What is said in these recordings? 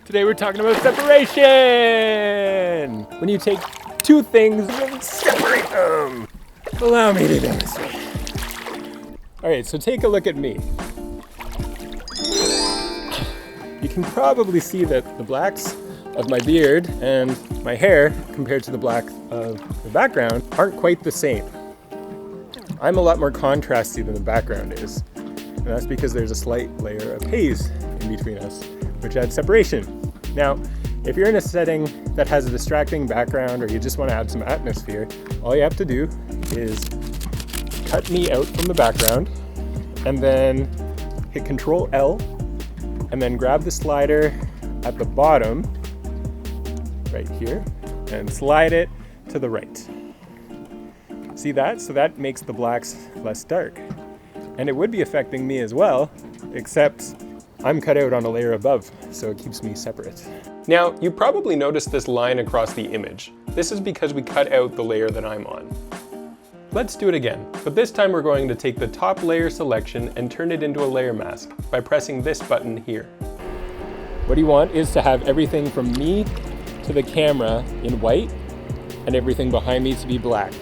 Today we're talking about separation! When you take two things and separate them. Allow me to demonstrate. All right, so take a look at me. You can probably see that the blacks of my beard and my hair compared to the black of the background aren't quite the same. I'm a lot more contrasty than the background is. And that's because there's a slight layer of haze in between us, which adds separation. Now, if you're in a setting that has a distracting background or you just want to add some atmosphere, all you have to do is cut me out from the background and then hit Control L and then grab the slider at the bottom, right here, and slide it to the right. See that? So that makes the blacks less dark. And it would be affecting me as well, except I'm cut out on a layer above, so it keeps me separate. Now, you probably noticed this line across the image. This is because we cut out the layer that I'm on. Let's do it again, but this time we're going to take the top layer selection and turn it into a layer mask by pressing this button here. What you want is to have everything from me to the camera in white and everything behind me to be black.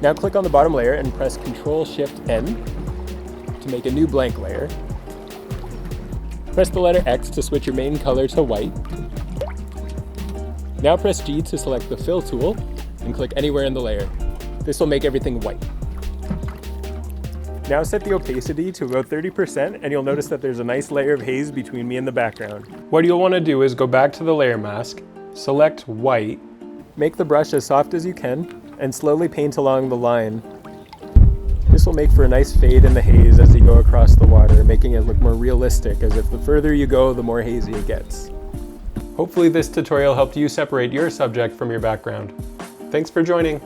Now click on the bottom layer and press Ctrl-Shift-N to make a new blank layer. Press the letter X to switch your main color to white. Now press G to select the fill tool and click anywhere in the layer. This will make everything white. Now set the opacity to about 30% and you'll notice that there's a nice layer of haze between me and the background. What you'll want to do is go back to the layer mask, select white, make the brush as soft as you can, and slowly paint along the line. This will make for a nice fade in the haze as you go across the water, making it look more realistic, as if the further you go, the more hazy it gets. Hopefully this tutorial helped you separate your subject from your background. Thanks for joining.